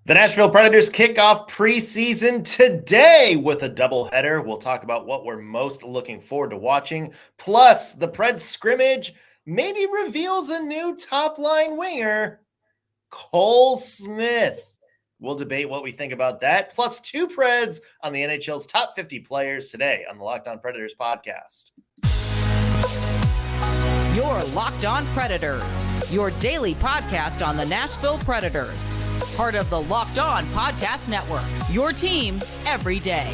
The Nashville Predators kick off preseason today with a doubleheader. We'll talk about what we're most looking forward to watching. Plus, the Preds scrimmage maybe reveals a new top-line winger, Cole Smith. We'll debate what we think about that. Plus, two Preds on the NHL's top 50 players today on the Locked On Predators podcast. You're Locked On Predators, your daily podcast on the Nashville Predators. Part of the Locked On Podcast Network, your team every day.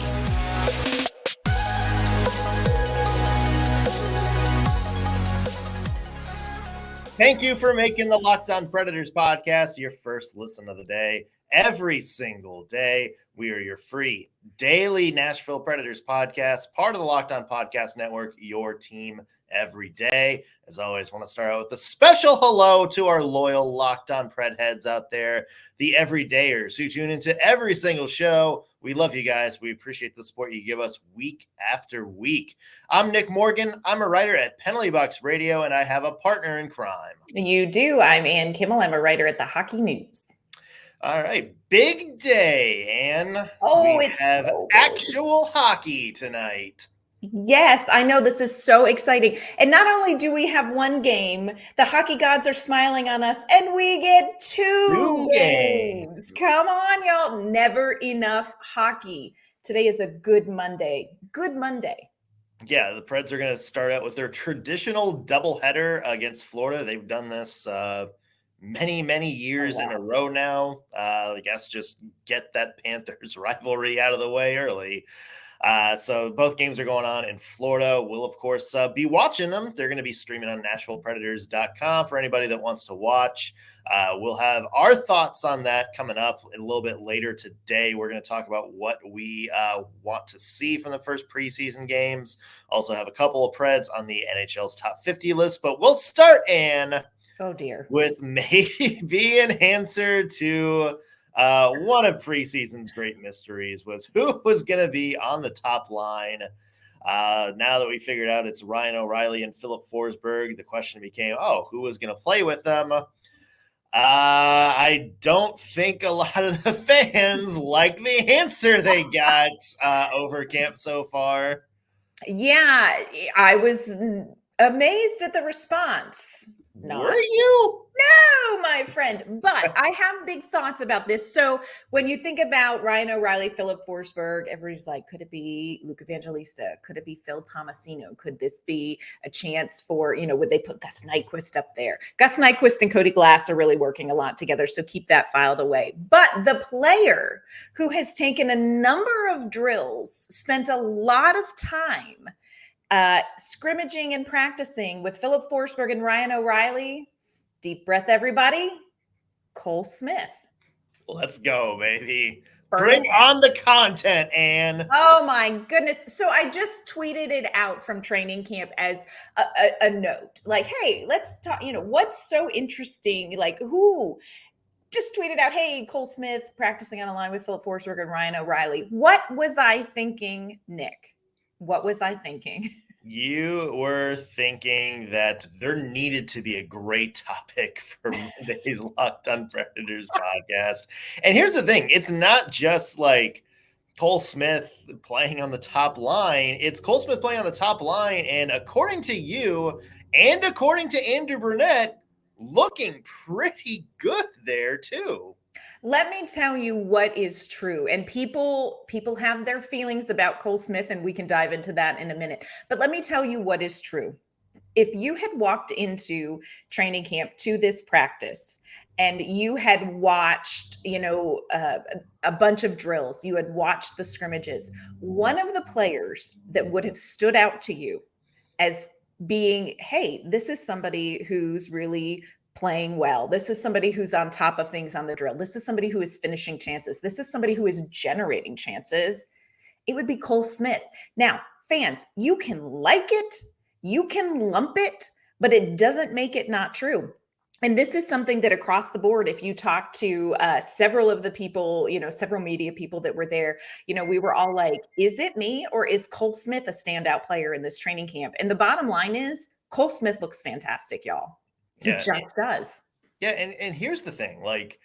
Thank you for making the Locked On Predators podcast your first listen of the day. Every single day, we are your free daily Nashville Predators podcast, part of the Locked On Podcast Network, your team every day. As always, want to start out with a special hello to our loyal Locked On Pred heads out there, the everydayers who tune into every single show. We love you guys. We appreciate the support you give us week after week. I'm Nick Morgan. I'm a writer at Penalty Box Radio, and I have a partner in crime. You do. I'm Ann Kimmel. I'm a writer at the Hockey News. All right, big day, Ann. We have actual hockey tonight. Yes, I know, this is so exciting. And not only do we have one game, the hockey gods are smiling on us, and we get two games. Come on, y'all. Never enough hockey. Today is a good Monday. Good Monday. Yeah, the Preds are going to start out with their traditional doubleheader against Florida. They've done this many years in a row now. I guess just get that Panthers rivalry out of the way early. So both games are going on in Florida. We'll, of course, be watching them. They're going to be streaming on NashvillePredators.com for anybody that wants to watch. We'll have our thoughts on that coming up a little bit later today. We're going to talk about what we want to see from the first preseason games. Also have a couple of Preds on the NHL's top 50 list. But we'll start, Ann, with maybe an answer to one of preseason's great mysteries was who was going to be on the top line. Now that we figured out it's Ryan O'Reilly and Filip Forsberg, the question became, who was going to play with them? I don't think a lot of the fans like the answer they got over camp so far. Yeah, I was amazed at the response. Were you? No, my friend. But I have big thoughts about this. So when you think about Ryan O'Reilly, Filip Forsberg, everybody's like, could it be Luke Evangelista? Could it be Phil Tomasino? Could this be a chance for, would they put Gus Nyquist up there? Gus Nyquist and Cody Glass are really working a lot together, so keep that filed away. But the player who has taken a number of drills, spent a lot of time scrimmaging and practicing with Filip Forsberg and Ryan O'Reilly. Deep breath, everybody. Cole Smith. Let's go, baby. Bring on the content, Ann. Oh, my goodness. So I just tweeted it out from training camp as a note. Like, hey, let's talk, what's so interesting? Like, who? Just tweeted out, hey, Cole Smith practicing on a line with Filip Forsberg and Ryan O'Reilly. What was I thinking, Nick? What was I thinking? You were thinking that there needed to be a great topic for Monday's Locked On Predators podcast. And here's the thing. It's not just like Cole Smith playing on the top line. It's Cole Smith playing on the top line. And according to you and according to Andrew Brunette, looking pretty good there too. Let me tell you what is true. And people have their feelings about Cole Smith, and we can dive into that in a minute. But let me tell you what is true. If you had walked into training camp to this practice and you had watched, a bunch of drills, you had watched the scrimmages, one of the players that would have stood out to you as being, hey, this is somebody who's really playing well. This is somebody who's on top of things on the drill. This is somebody who is finishing chances. This is somebody who is generating chances. It would be Cole Smith. Now, fans, you can like it, you can lump it, but it doesn't make it not true. And this is something that across the board, if you talk to several of the people, several media people that were there, we were all like, is it me or is Cole Smith a standout player in this training camp? And the bottom line is Cole Smith looks fantastic, y'all. He just does. Yeah, and here's the thing, like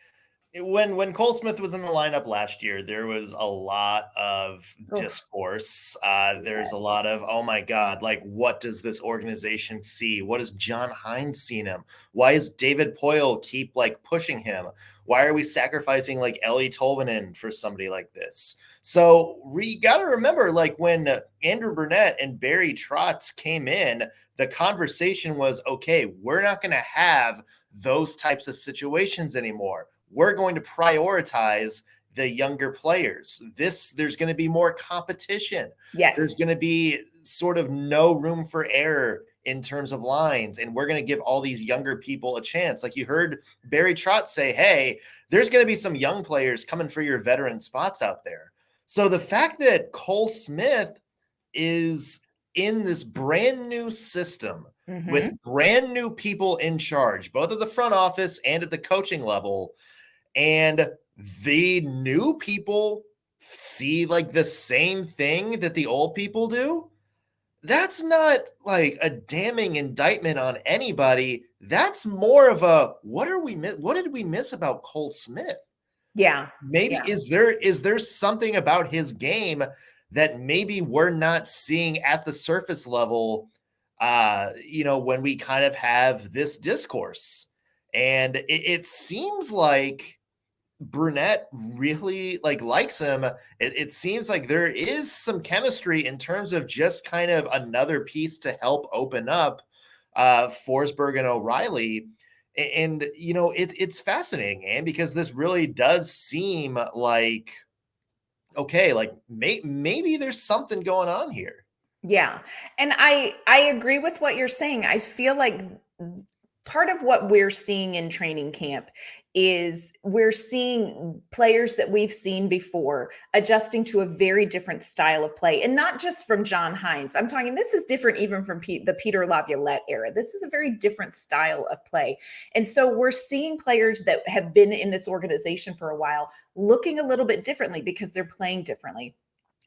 when Cole Smith was in the lineup last year, there was a lot of Oof. discourse. There's a lot of, oh my God, like, what does this organization see? What has John Hines seen him? Why is David Poile keep like pushing him? Why are we sacrificing like Ellie Tolvanen for somebody like this? So we got to remember, like, when Andrew Brunette and Barry Trotz came in, the conversation was, okay, we're not going to have those types of situations anymore. We're going to prioritize the younger players. There's going to be more competition. Yes. There's going to be sort of no room for error in terms of lines. And we're going to give all these younger people a chance. Like you heard Barry Trotz say, hey, there's going to be some young players coming for your veteran spots out there. So the fact that Cole Smith is in this brand new system with brand new people in charge, both at the front office and at the coaching level, and the new people see like the same thing that the old people do, that's not like a damning indictment on anybody. That's more of a, what did we miss about Cole Smith? Yeah. Maybe is there something about his game that maybe we're not seeing at the surface level, when we kind of have this discourse. And it seems like Brunette really likes him. It seems like there is some chemistry in terms of just kind of another piece to help open up Forsberg and O'Reilly. And, it's fascinating, and because this really does seem like, okay, like maybe there's something going on here. Yeah. And I agree with what you're saying. I feel like part of what we're seeing in training camp is we're seeing players that we've seen before adjusting to a very different style of play, and not just from John Hines. I'm talking, this is different even from the Peter Laviolette era. This is a very different style of play. And so we're seeing players that have been in this organization for a while looking a little bit differently because they're playing differently.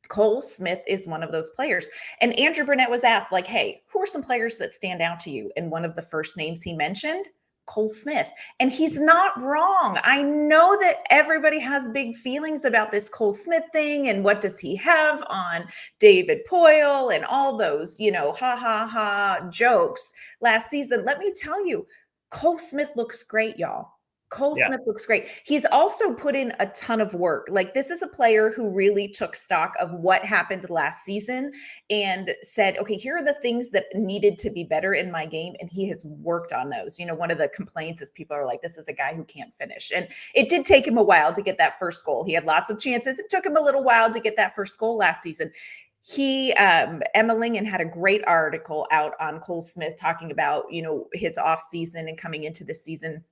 Cole Smith is one of those players. And Andrew Brunette was asked, like, hey, who are some players that stand out to you? And one of the first names he mentioned, Cole Smith. And he's not wrong. I know that everybody has big feelings about this Cole Smith thing and what does he have on David Poile and all those, ha ha ha jokes last season. Let me tell you, Cole Smith looks great, y'all. Cole Smith looks great. He's also put in a ton of work. Like, this is a player who really took stock of what happened last season and said, okay, here are the things that needed to be better in my game. And he has worked on those. One of the complaints is people are like, this is a guy who can't finish. And it did take him a while to get that first goal. He had lots of chances. It took him a little while to get that first goal last season. Emma Lingen had a great article out on Cole Smith talking about, his off season and coming into the season.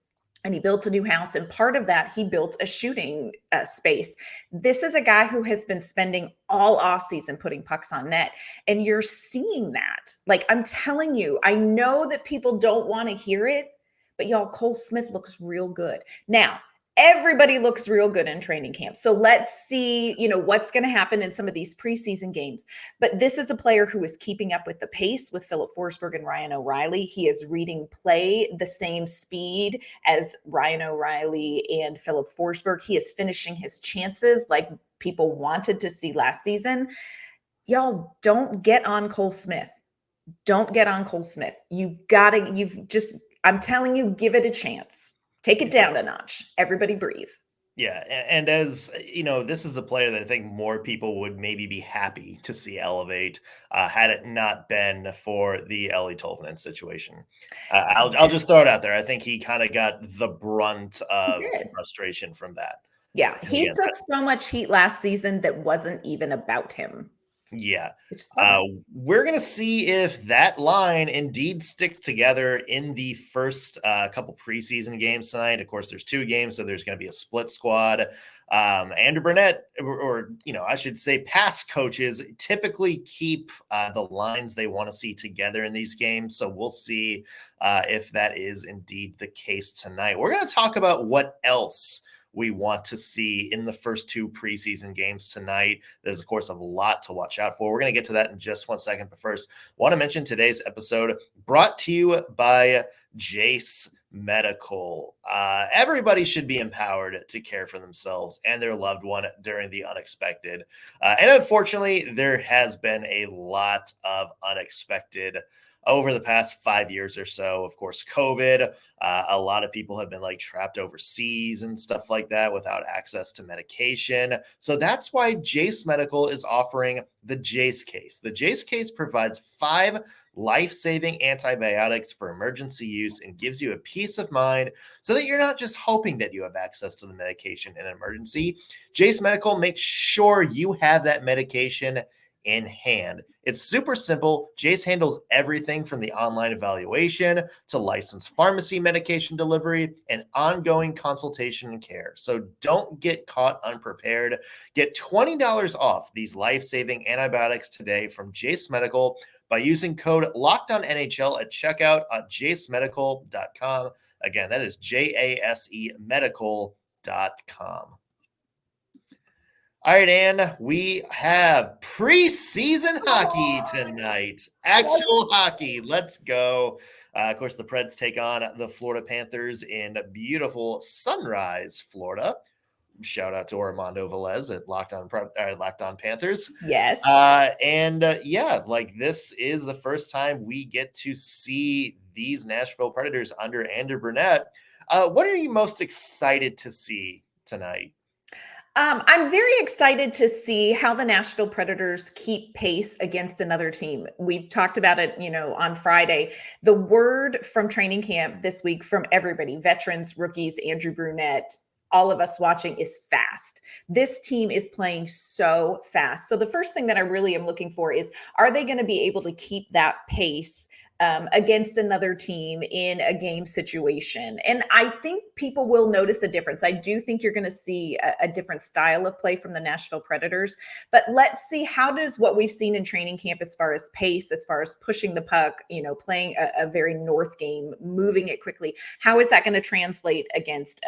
And he built a new house. And part of that, he built a shooting space. This is a guy who has been spending all offseason putting pucks on net. And you're seeing that. Like, I'm telling you, I know that people don't want to hear it, but y'all, Cole Smith looks real good. Now, everybody looks real good in training camp. So let's see, what's going to happen in some of these preseason games. But this is a player who is keeping up with the pace with Filip Forsberg and Ryan O'Reilly. He is reading play the same speed as Ryan O'Reilly and Filip Forsberg. He is finishing his chances like people wanted to see last season. Y'all, don't get on Cole Smith. Don't get on Cole Smith. I'm telling you, give it a chance. Take it down a notch. Everybody breathe. Yeah. And as this is a player that I think more people would maybe be happy to see elevate had it not been for the Ellie Tolvanen situation. I'll just throw it out there. I think he kind of got the brunt of frustration from that. Yeah. He took so much heat last season that wasn't even about him. Yeah. We're going to see if that line indeed sticks together in the first couple preseason games tonight. Of course, there's 2 games, so there's going to be a split squad. Andrew Brunette, or I should say past coaches, typically keep the lines they want to see together in these games. So we'll see if that is indeed the case tonight. We're going to talk about what else we want to see in the first 2 preseason games tonight. There's, of course, a lot to watch out for. We're going to get to that in just 1 second. But first, want to mention today's episode brought to you by Jace. Medical. Everybody should be empowered to care for themselves and their loved one during the unexpected. And unfortunately, there has been a lot of unexpected over the past 5 years or so. Of course, COVID, a lot of people have been like trapped overseas and stuff like that without access to medication. So that's why Jace Medical is offering the Jace case. The Jace case provides 5 life-saving antibiotics for emergency use and gives you a peace of mind so that you're not just hoping that you have access to the medication in an emergency. Jace Medical makes sure you have that medication in hand. It's super simple. Jace handles everything from the online evaluation to licensed pharmacy medication delivery and ongoing consultation and care. So don't get caught unprepared. Get $20 off these life-saving antibiotics today from Jace Medical by using code LOCKEDONNHL at checkout on jacemedical.com. Again, that is JASE medical.com. All right, Ann, we have preseason hockey tonight. Actual hockey. Let's go. Of course, the Preds take on the Florida Panthers in beautiful Sunrise, Florida. Shout out to Armando Velez at Locked On Panthers. Yes. Like this is the first time we get to see these Nashville Predators under Andrew Brunette. What are you most excited to see tonight? I'm very excited to see how the Nashville Predators keep pace against another team. We've talked about it, on Friday. The word from training camp this week from everybody, veterans, rookies, Andrew Brunette, all of us watching, is fast. This team is playing so fast. So the first thing that I really am looking for is, are they going to be able to keep that pace against another team in a game situation? And I think people will notice a difference. I do think you're going to see a different style of play from the Nashville Predators, but let's see, how does what we've seen in training camp as far as pace, as far as pushing the puck, playing a very north game, moving it quickly, how is that going to translate against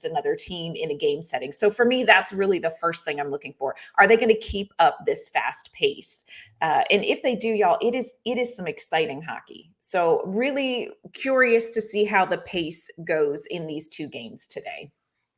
another team in a game setting? So for me, that's really the first thing I'm looking for. Are they going to keep up this fast pace? And if they do, y'all, it is some exciting hockey. So really curious to see how the pace goes in these 2 games today.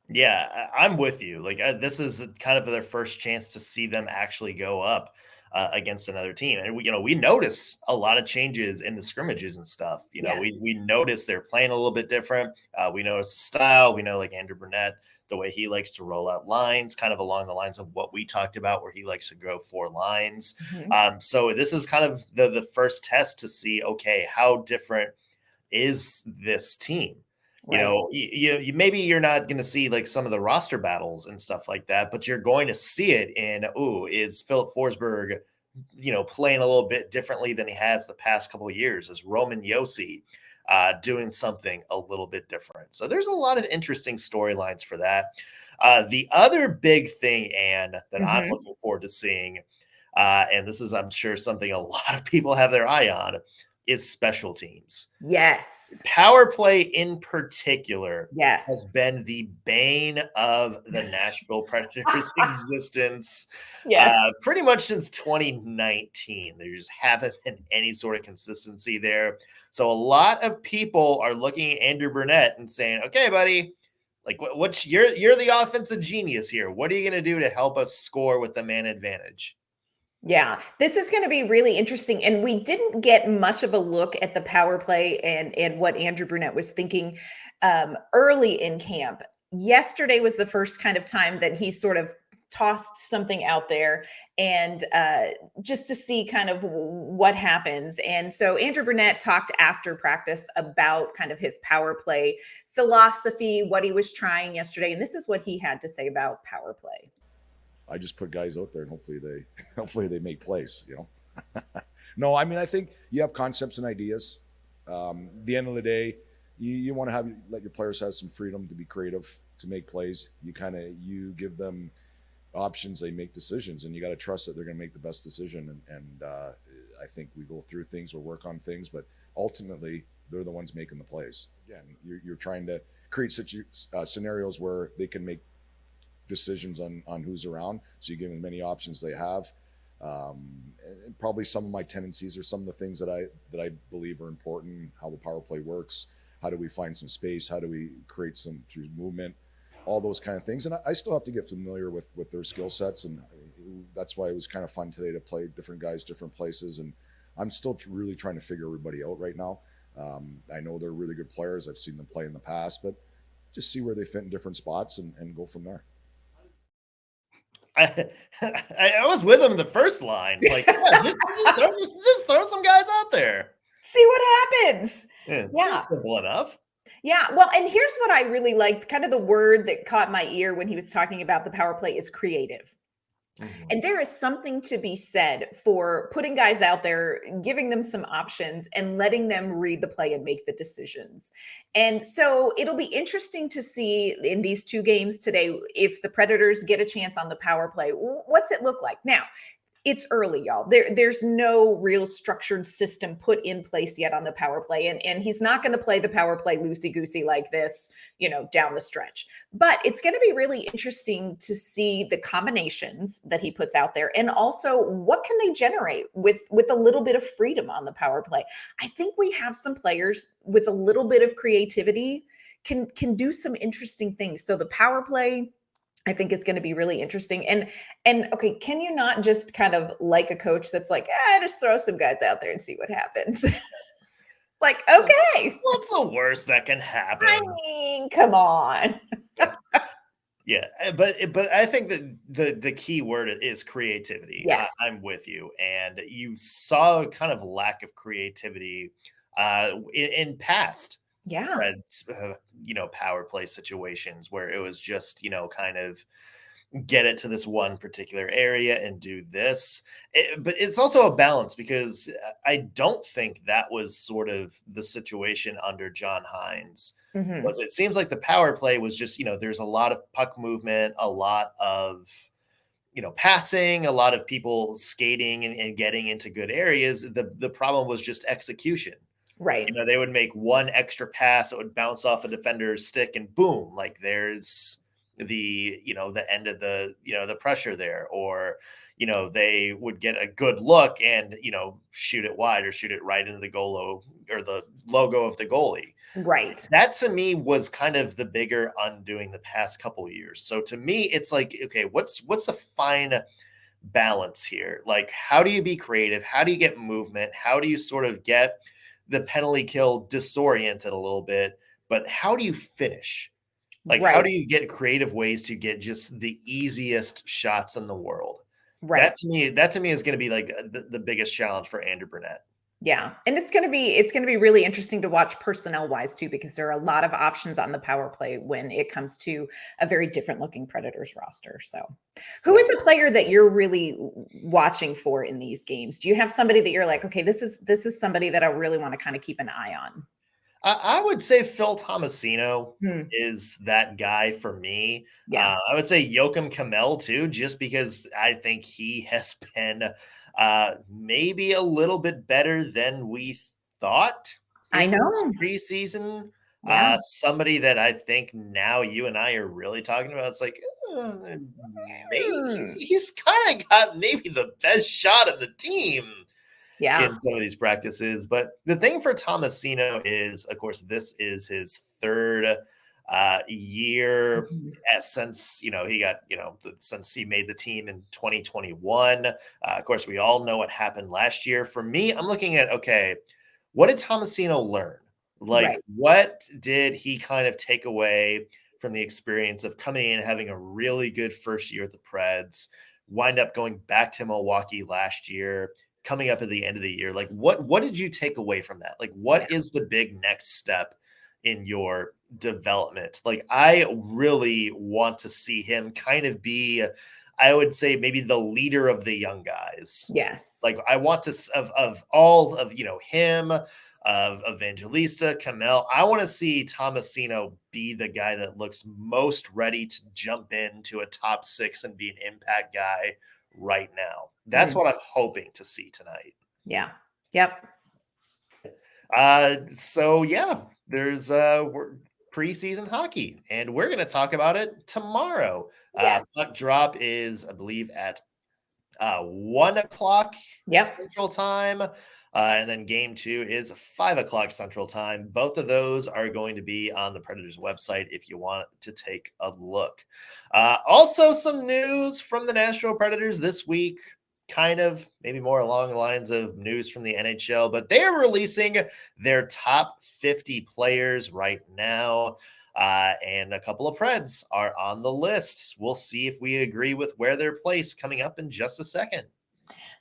Yeah, I'm with you. Like this is kind of their first chance to see them actually go up against another team, and we notice a lot of changes in the scrimmages and stuff. Yes. We notice they're playing a little bit different. We notice the style. We know like Andrew Brunette, the way he likes to roll out lines, kind of along the lines of what we talked about, where he likes to go 4 lines. Mm-hmm. So this is kind of the first test to see, okay, how different is this team? Right. You maybe you're not going to see like some of the roster battles and stuff like that, but you're going to see it in, is Filip Forsberg, playing a little bit differently than he has the past couple of years? Is Roman Josi doing something a little bit different? So there's a lot of interesting storylines for that. The other big thing, Ann, that I'm Mm-hmm. looking forward to seeing, and this is, I'm sure, something a lot of people have their eye on, is special teams. Yes. Power play in particular Yes. has been the bane of the Nashville Predators' existence Yes. pretty much since 2019. There just haven't been any sort of consistency there. So a lot of people are looking at Andrew Brunette and saying, okay, buddy, like you're the offensive genius here. What are you going to do to help us score with the man advantage? Yeah, this is going to be really interesting. And we didn't get much of a look at the power play and what Andrew Brunette was thinking early in camp. Yesterday was the first kind of time that he sort of tossed something out there, and just to see kind of what happens. And so Andrew Brunette talked after practice about kind of his power play philosophy, what he was trying yesterday. And this is what he had to say about power play. I just put guys out there and hopefully they make plays, No, I mean, I think you have concepts and ideas. The end of the day, you want to let your players have some freedom to be creative, to make plays. You give them options, they make decisions, and you got to trust that they're going to make the best decision. And I think we go through things, we'll work on things, but ultimately they're the ones making the plays. Again, you're trying to create scenarios where they can make decisions on who's around, so you give them as many options they have. And probably some of my tendencies or some of the things that I believe are important, how the power play works. How do we find some space? How do we create some through movement? All those kind of things. And I still have to get familiar with their skill sets. And that's why it was kind of fun today to play different guys, different places. And I'm still really trying to figure everybody out right now. I know they're really good players. I've seen them play in the past, but just see where they fit in different spots and go from there. I was with him in the first line. Like, yeah, just throw some guys out there. See what happens. It's simple enough. Yeah. Well, and here's what I really liked. Kind of the word that caught my ear when he was talking about the power play is creative. Mm-hmm. And there is something to be said for putting guys out there, giving them some options and letting them read the play and make the decisions. And so it'll be interesting to see in these two games today, if the Predators get a chance on the power play, what's it look like? Now, it's early, y'all. There's no real structured system put in place yet on the power play. And he's not going to play the power play loosey-goosey like this, down the stretch. But it's going to be really interesting to see the combinations that he puts out there. And also, what can they generate with a little bit of freedom on the power play? I think we have some players with a little bit of creativity can do some interesting things. So the power play, I think is going to be really interesting. And okay, can you not just kind of like a coach that's like, just throw some guys out there and see what happens? Like, okay. What's the worst that can happen? I mean, come on. Yeah, but I think that the key word is creativity. Yes. I'm with you. And you saw a kind of lack of creativity in past Preds, power play situations where it was just, kind of get it to this one particular area and do this. But it's also a balance because I don't think that was sort of the situation under John Hines. Mm-hmm. Was it seems like the power play was just, there's a lot of puck movement, a lot of, passing, a lot of people skating and getting into good areas. The problem was just execution. Right. They would make one extra pass that would bounce off a defender's stick and boom, like there's the end of the pressure there. Or, they would get a good look and, shoot it wide or shoot it right into the goal or the logo of the goalie. Right. That to me was kind of the bigger undoing the past couple of years. So to me, it's like, okay, what's the fine balance here? Like, how do you be creative? How do you get movement? How do you sort of get the penalty kill disoriented a little bit, but how do you finish? Like, How do you get creative ways to get just the easiest shots in the world? Right. That to me is going to be like the biggest challenge for Andrew Brunette. Yeah. And it's going to be really interesting to watch personnel wise too, because there are a lot of options on the power play when it comes to a very different looking Predators roster. So who is a player that you're really watching for in these games? Do you have somebody that you're like, okay, this is somebody that I really want to kind of keep an eye on? I would say Phil Tomasino is that guy for me. Yeah. I would say Joakim Kemell too, just because I think he has been maybe a little bit better than we thought. I know. Preseason. Yeah. Somebody that I think now you and I are really talking about. It's like, maybe he's kind of got maybe the best shot of the team. Yeah. In some of these practices. But the thing for Tomasino is, of course, this is his third year since, he got, since he made the team in 2021. Of course, we all know what happened last year. For me, I'm looking at, okay, what did Tomasino learn? Like, what did he kind of take away from the experience of coming in, having a really good first year at the Preds, wind up going back to Milwaukee last year, coming up at the end of the year? Like, what did you take away from that? Like, what is the big next step in your development? Like, I really want to see him kind of be, I would say, maybe the leader of the young guys. Yes. Like, I want to, of all of, him, of Evangelista, Kemell, I want to see Tomasino be the guy that looks most ready to jump into a top six and be an impact guy right now. That's what I'm hoping to see tonight. Yeah. Yep. So yeah, there's preseason hockey, and we're going to talk about it tomorrow. Yeah. Puck drop is, I believe, at 1:00 Central Time. And then game 2 is 5 o'clock Central Time. Both of those are going to be on the Predators website if you want to take a look. Also, some news from the Nashville Predators this week, kind of maybe more along the lines of news from the NHL, but they are releasing their top 50 players right now. And a couple of Preds are on the list. We'll see if we agree with where they're placed coming up in just a second.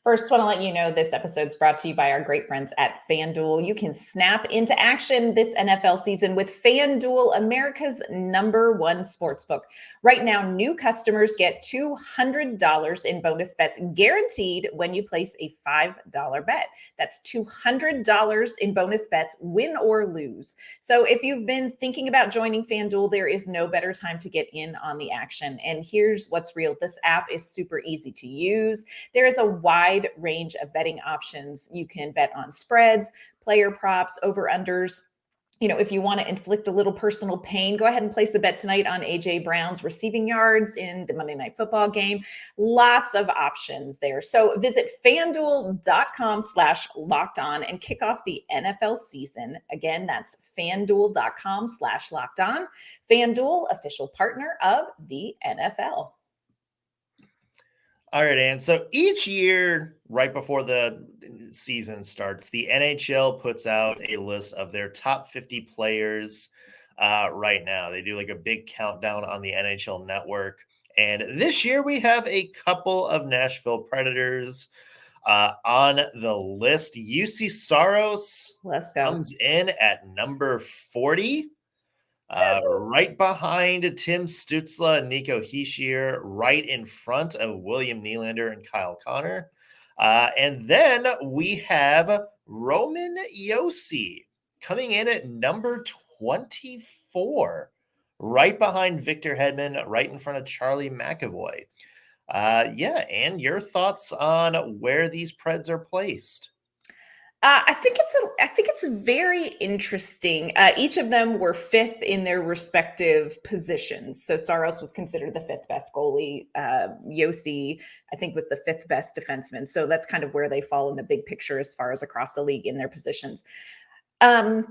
First, want to let you know this episode is brought to you by our great friends at FanDuel. You can snap into action this NFL season with FanDuel, America's #1 sportsbook. Right now, new customers get $200 in bonus bets guaranteed when you place a $5 bet. That's $200 in bonus bets, win or lose. So if you've been thinking about joining FanDuel, there is no better time to get in on the action. And here's what's real. This app is super easy to use. There is a wide range of betting options. You can bet on spreads, player props, over-unders. You know, if you want to inflict a little personal pain, go ahead and place a bet tonight on AJ Brown's receiving yards in the Monday Night Football game. Lots of options there. So visit FanDuel.com/lockedon and kick off the NFL season. Again, that's FanDuel.com/lockedon. FanDuel, official partner of the NFL. All right, and so each year, right before the season starts, the NHL puts out a list of their top 50 players right now. They do like a big countdown on the NHL network. And this year we have a couple of Nashville Predators on the list. Juuse Saros comes in at number 40. Right behind Tim Stützle and Nico Hischier, right in front of William Nylander and Kyle Connor. And then we have Roman Josi coming in at number 24, right behind Victor Hedman, right in front of Charlie McAvoy. And your thoughts on where these Preds are placed? I think it's very interesting. Each of them were 5th in their respective positions. So Saros was considered the 5th best goalie. Josi, I think, was the 5th best defenseman. So that's kind of where they fall in the big picture as far as across the league in their positions. I'm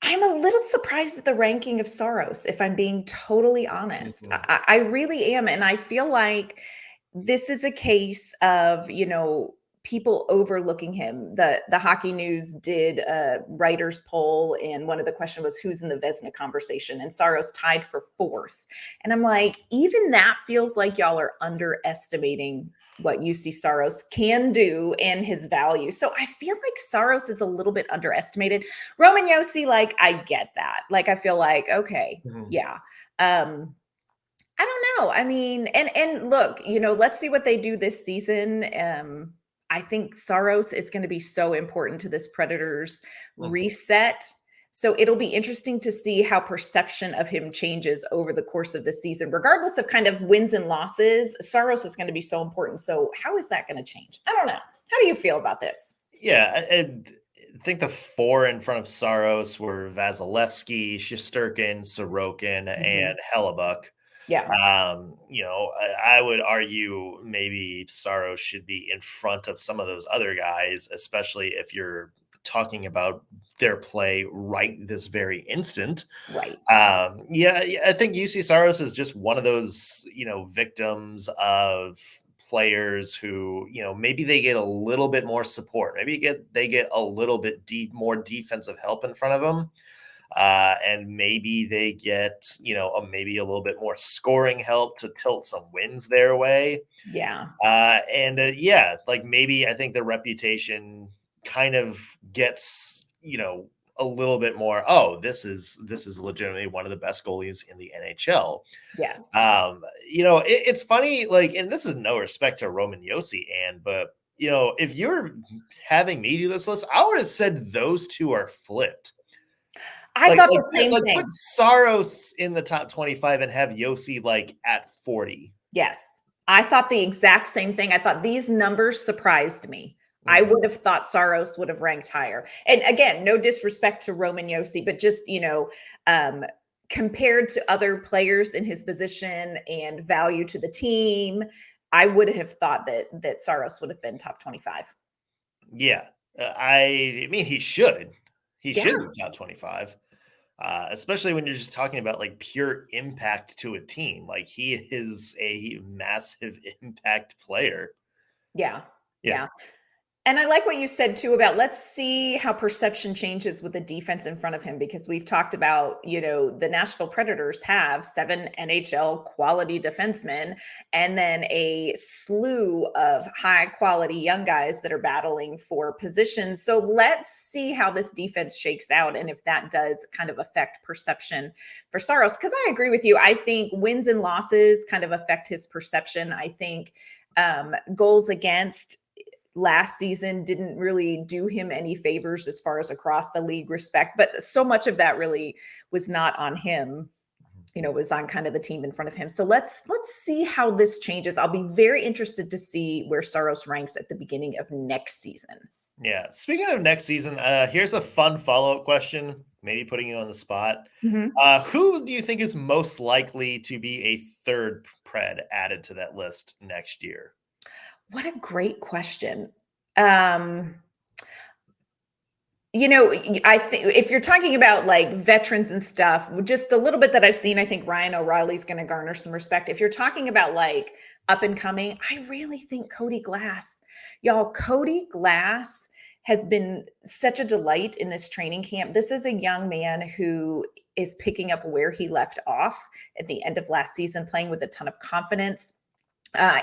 a little surprised at the ranking of Saros, if I'm being totally honest. Mm-hmm. I really am. And I feel like this is a case of, people overlooking him. The Hockey News did a writer's poll, and one of the questions was who's in the Vezina conversation, and Saros tied for 4th. And I'm like, even that feels like y'all are underestimating what Juuse Saros can do and his value. So I feel like Saros is a little bit underestimated. Roman Josi, like, I get that. Like, I feel like, okay, yeah. I don't know. I mean, and look, let's see what they do this season. I think Saros is going to be so important to this Predators reset. So it'll be interesting to see how perception of him changes over the course of the season, regardless of kind of wins and losses. Saros is going to be so important. So how is that going to change? I don't know. How do you feel about this? Yeah, I think the 4 in front of Saros were Vasilevsky, Shesterkin, Sorokin, and Hellebuck. Yeah. I would argue maybe Saros should be in front of some of those other guys, especially if you're talking about their play right this very instant. Right. I think Juuse Saros is just one of those, victims of players who, maybe they get a little bit more support. Maybe they get a little bit more defensive help in front of them. And maybe they get, maybe a little bit more scoring help to tilt some wins their way. Yeah. Maybe I think the reputation kind of gets, a little bit more, this is legitimately one of the best goalies in the NHL. Yes. It's funny, and this is no respect to Roman Josi, but if you're having me do this list, I would have said those two are flipped. I thought the same thing. Put Saros in the top 25 and have Josi at 40. Yes. I thought the exact same thing. I thought these numbers surprised me. I would have thought Saros would have ranked higher. And again, no disrespect to Roman Josi, but just, compared to other players in his position and value to the team, I would have thought that Saros would have been top 25. Yeah. I mean, he should. He Yeah. should be top 25. Especially when you're just talking about like pure impact to a team. Like he is a massive impact player. Yeah. Yeah. Yeah. And I like what you said too about let's see how perception changes with the defense in front of him, because we've talked about, the Nashville Predators have 7 NHL quality defensemen and then a slew of high quality young guys that are battling for positions. So let's see how this defense shakes out and if that does kind of affect perception for Saros. Because I agree with you. I think wins and losses kind of affect his perception. I think goals against last season didn't really do him any favors as far as across the league respect, but so much of that really was not on him, was on kind of the team in front of him. So let's see how this changes. I'll be very interested to see where Saros ranks at the beginning of next season. Yeah. Speaking of next season, here's a fun follow-up question, maybe putting you on the spot. Who do you think is most likely to be a third Pred added to that list next year? What a great question. I think if you're talking about like veterans and stuff, just the little bit that I've seen, I think Ryan O'Reilly's going to garner some respect. If you're talking about like up and coming, I really think Cody Glass. Y'all, Cody Glass has been such a delight in this training camp. This is a young man who is picking up where he left off at the end of last season, playing with a ton of confidence.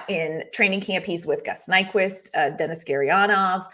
In training camp, he's with Gus Nyquist, Dennis Garyanov.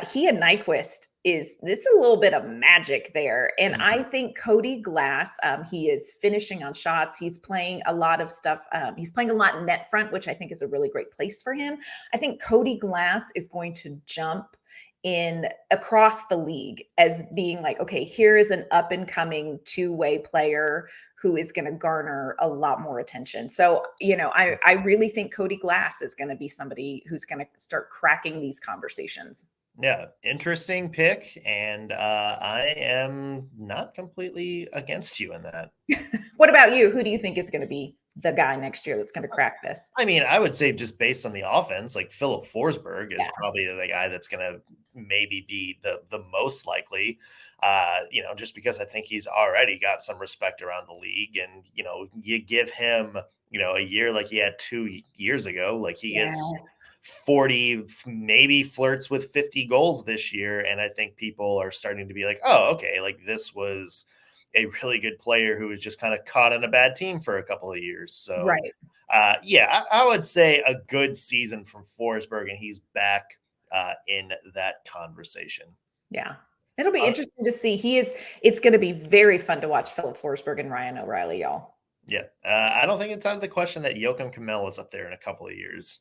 He and Nyquist is a little bit of magic there. And I think Cody Glass, he is finishing on shots. He's playing a lot of stuff. He's playing a lot in net front, which I think is a really great place for him. I think Cody Glass is going to jump in across the league as being like, okay, here is an up and coming two-way player who is going to garner a lot more attention. So, I really think Cody Glass is going to be somebody who's going to start cracking these conversations. Yeah, interesting pick. And I am not completely against you in that. What about you? Who do you think is going to be the guy next year that's going to crack this? I mean, I would say just based on the offense, like Filip Forsberg is probably the guy that's going to maybe be the most likely, just because I think he's already got some respect around the league. And, you give him, a year like he had 2 years ago, like he gets 40, maybe flirts with 50 goals this year. And I think people are starting to be like, oh, okay, like this was a really good player who was just kind of caught on a bad team for a couple of years. So, right. I would say a good season from Forsberg, and he's back in that conversation. Yeah. It'll be interesting to see. It's going to be very fun to watch Filip Forsberg and Ryan O'Reilly, y'all. Yeah. I don't think it's out of the question that Joakim Kamel is up there in a couple of years.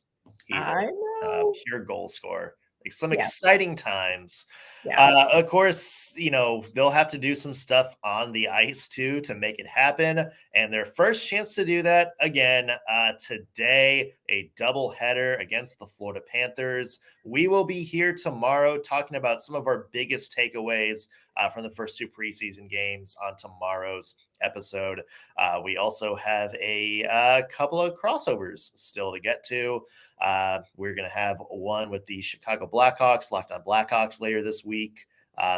I know. Pure goal scorer. Like some exciting times. Yeah. Of course, they'll have to do some stuff on the ice too to make it happen. And their first chance to do that again today, a doubleheader against the Florida Panthers. We will be here tomorrow talking about some of our biggest takeaways from the first 2 preseason games on tomorrow's episode. We also have a couple of crossovers still to get to. We're going to have one with the Chicago Blackhawks, Locked On Blackhawks, later this week.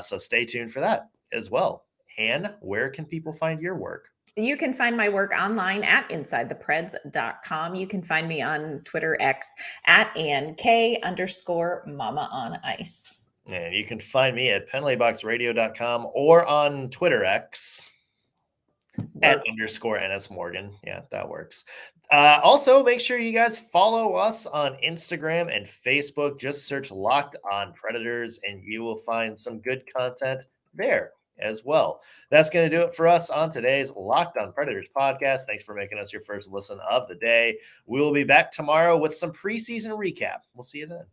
So stay tuned for that as well. Ann, where can people find your work? You can find my work online at InsideThePreds.com. You can find me on Twitter X at AnnK_Mama on Ice. And you can find me at penaltyboxradio.com or on Twitter X at _NS Morgan. Yeah, that works. Also, make sure you guys follow us on Instagram and Facebook. Just search Locked On Predators and you will find some good content there as well. That's going to do it for us on today's Locked On Predators podcast. Thanks for making us your first listen of the day. We'll be back tomorrow with some preseason recap. We'll see you then.